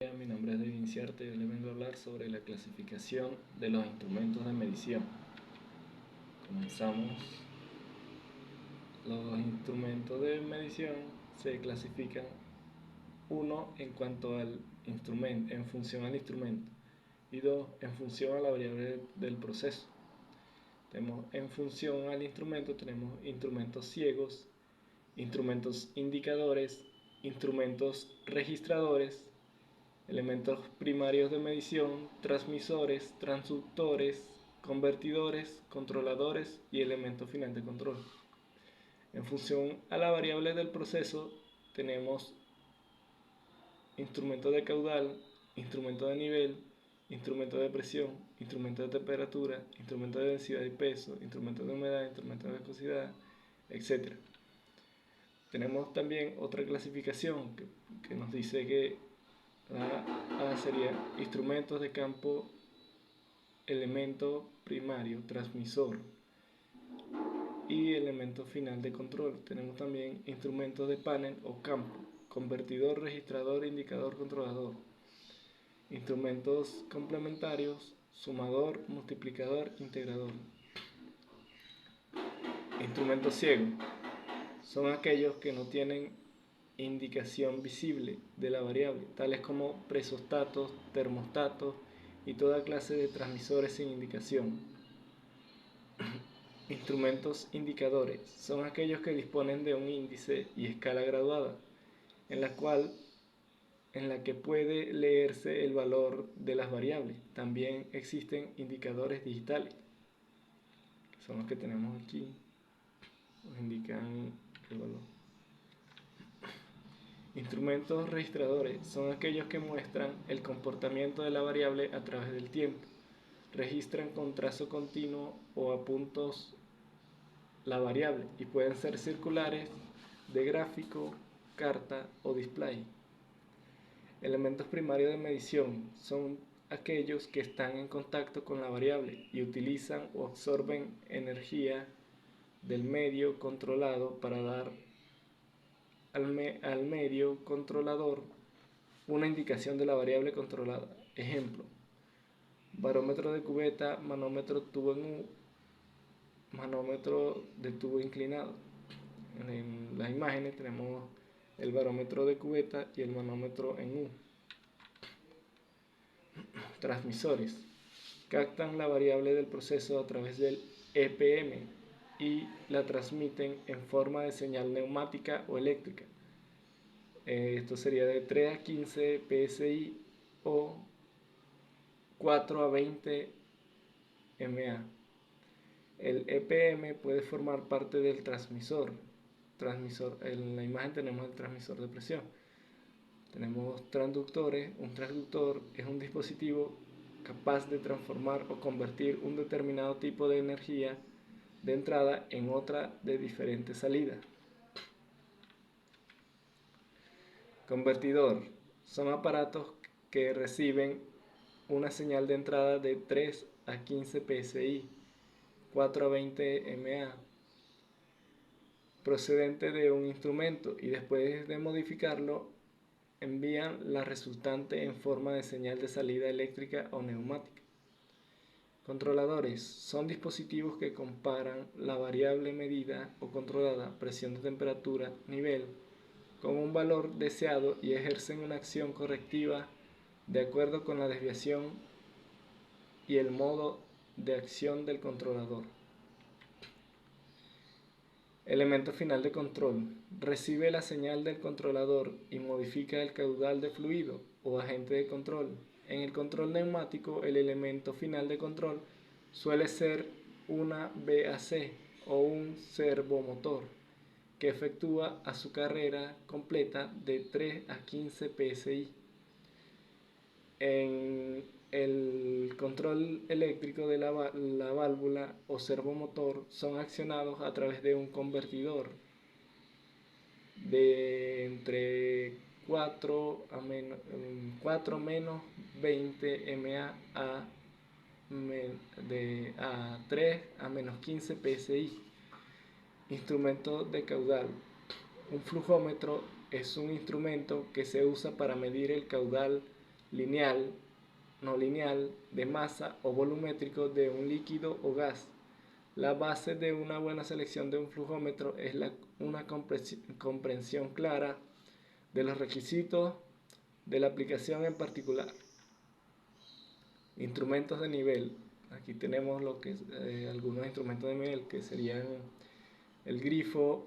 Mi nombre es Devin Ciarte y yo les vengo a hablar sobre la clasificación de los instrumentos de medición. Comenzamos. Los instrumentos de medición se clasifican, uno, en cuanto al instrumento, en función al instrumento, y dos, en función a la variable del proceso. Tenemos en función al instrumento, tenemos instrumentos ciegos, instrumentos indicadores, instrumentos registradores, elementos primarios de medición, transmisores, transductores, convertidores, controladores y elemento final de control. En función a la variable del proceso tenemos instrumento de caudal, instrumento de nivel, instrumento de presión, instrumento de temperatura, instrumento de densidad y peso, instrumento de humedad, instrumento de viscosidad, etc. Tenemos también otra clasificación que nos dice que la A sería instrumentos de campo, elemento primario, transmisor y elemento final de control. Tenemos también instrumentos de panel o campo, convertidor, registrador, indicador, controlador. Instrumentos complementarios, sumador, multiplicador, integrador. Instrumentos ciegos son aquellos que no tienen indicación visible de la variable, tales como presostatos, termostatos y toda clase de transmisores sin indicación. Instrumentos indicadores son aquellos que disponen de un índice y escala graduada, en la que puede leerse el valor de las variables. También existen indicadores digitales, que son los que tenemos aquí, nos indican el valor. Instrumentos registradores son aquellos que muestran el comportamiento de la variable a través del tiempo. Registran con trazo continuo o a puntos la variable y pueden ser circulares, de gráfico, carta o display. Elementos primarios de medición son aquellos que están en contacto con la variable y utilizan o absorben energía del medio controlado para dar al medio controlador una indicación de la variable controlada. Ejemplo: barómetro de cubeta, manómetro tubo en U, manómetro de tubo inclinado. En las imágenes tenemos el barómetro de cubeta y el manómetro en U. Transmisores captan la variable del proceso a través del EPM y la transmiten en forma de señal neumática o eléctrica. Esto sería de 3 a 15 psi o 4 a 20 mA. El EPM puede formar parte del transmisor. En la imagen tenemos el transmisor de presión. Tenemos transductores. Un transductor es un dispositivo capaz de transformar o convertir un determinado tipo de energía de entrada en otra de diferente salida. Convertidor son aparatos que reciben una señal de entrada de 3 a 15 psi, 4 a 20 mA, procedente de un instrumento, y después de modificarlo envían la resultante en forma de señal de salida eléctrica o neumática. Controladores son dispositivos que comparan la variable medida o controlada, presión de temperatura, nivel, con un valor deseado y ejercen una acción correctiva de acuerdo con la desviación y el modo de acción del controlador. Elemento final de control. Recibe la señal del controlador y modifica el caudal de fluido o agente de control. En el control neumático, el elemento final de control suele ser una VAC o un servomotor que efectúa a su carrera completa de 3 a 15 psi. En el control eléctrico de la válvula o servomotor son accionados a través de un convertidor de entre 4 menos 20 mA a 3 a menos 15 psi. Instrumento de caudal. Un flujómetro es un instrumento que se usa para medir el caudal lineal, no lineal, de masa o volumétrico de un líquido o gas. La base de una buena selección de un flujómetro es una comprensión clara de los requisitos de la aplicación en particular. Instrumentos de nivel. Aquí tenemos algunos instrumentos de nivel que serían el grifo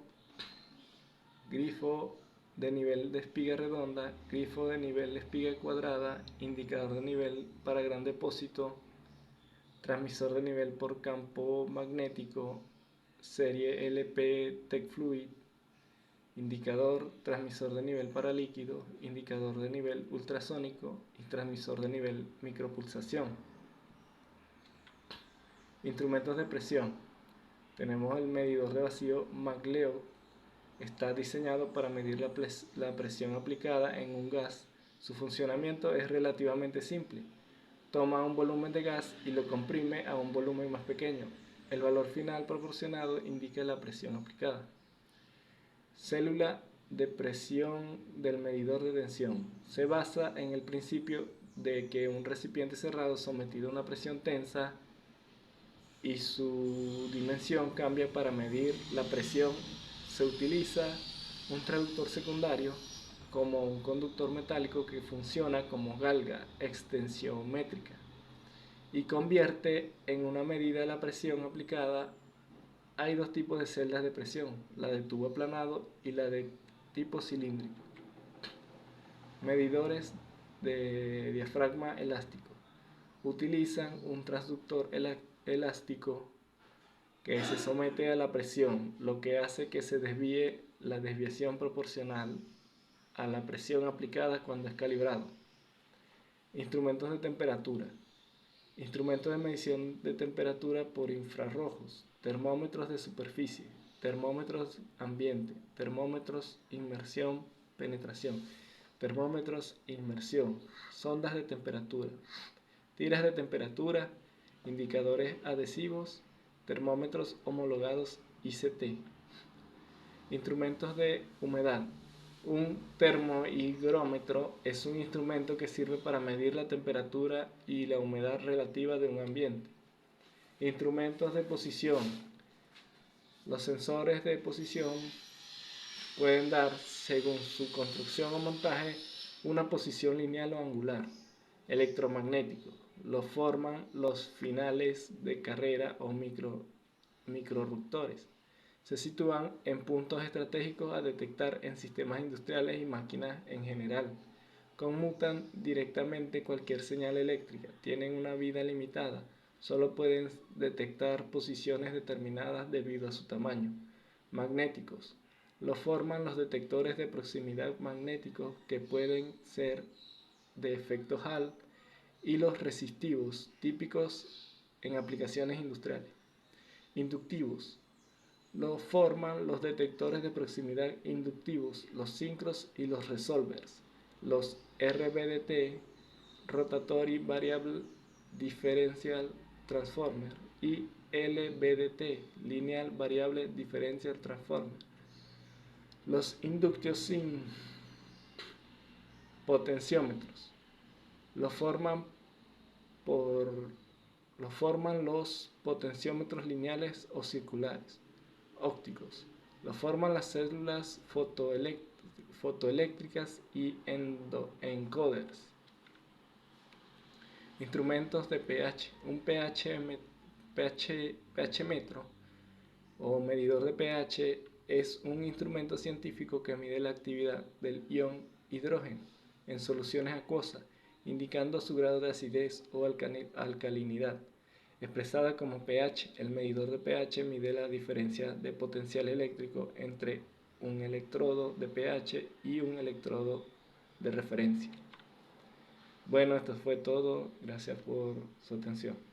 de nivel de espiga redonda, grifo de nivel de espiga cuadrada, indicador de nivel para gran depósito, transmisor de nivel por campo magnético, serie LP Tech Fluid, indicador, transmisor de nivel para líquido, indicador de nivel ultrasónico y transmisor de nivel micropulsación. Instrumentos de presión. Tenemos el medidor de vacío McLeod. Está diseñado para medir la presión aplicada en un gas. Su funcionamiento es relativamente simple. Toma un volumen de gas y lo comprime a un volumen más pequeño. El valor final proporcionado indica la presión aplicada. Célula de presión del medidor de tensión. Se basa en el principio de que un recipiente cerrado sometido a una presión tensa y su dimensión cambia para medir la presión. Se utiliza un traductor secundario como un conductor metálico que funciona como galga extensiométrica y convierte en una medida de la presión aplicada. Hay dos tipos de celdas de presión, la de tubo aplanado y la de tipo cilíndrico. Medidores de diafragma elástico. Utilizan un transductor elástico que se somete a la presión, lo que hace que se desvíe la desviación proporcional a la presión aplicada cuando es calibrado. Instrumentos de temperatura. Instrumentos de medición de temperatura por infrarrojos, termómetros de superficie, termómetros ambiente, termómetros inmersión, penetración, termómetros inmersión, sondas de temperatura, tiras de temperatura, indicadores adhesivos, termómetros homologados ICT. Instrumentos de humedad. Un termohigrómetro es un instrumento que sirve para medir la temperatura y la humedad relativa de un ambiente. Instrumentos de posición. Los sensores de posición pueden dar, según su construcción o montaje, una posición lineal o angular. Electromagnético. Lo forman los finales de carrera o microruptores. Se sitúan en puntos estratégicos a detectar en sistemas industriales y máquinas en general. Conmutan directamente cualquier señal eléctrica. Tienen una vida limitada. Solo pueden detectar posiciones determinadas debido a su tamaño. Magnéticos. Lo forman los detectores de proximidad magnéticos que pueden ser de efecto Hall y los resistivos, típicos en aplicaciones industriales. Inductivos. Lo forman los detectores de proximidad inductivos, los sincros y los resolvers. Los RVDT, Rotatory Variable Differential Transformer, y LVDT, Lineal Variable Differential Transformer. Los inductios sin potenciómetros. Lo forman los potenciómetros lineales o circulares. Ópticos. Lo forman las células fotoeléctricas y encoders. Instrumentos de pH. Un pH-metro o medidor de pH es un instrumento científico que mide la actividad del ion hidrógeno en soluciones acuosas, indicando su grado de acidez o alcalinidad. Expresada como pH, el medidor de pH mide la diferencia de potencial eléctrico entre un electrodo de pH y un electrodo de referencia. Bueno, esto fue todo. Gracias por su atención.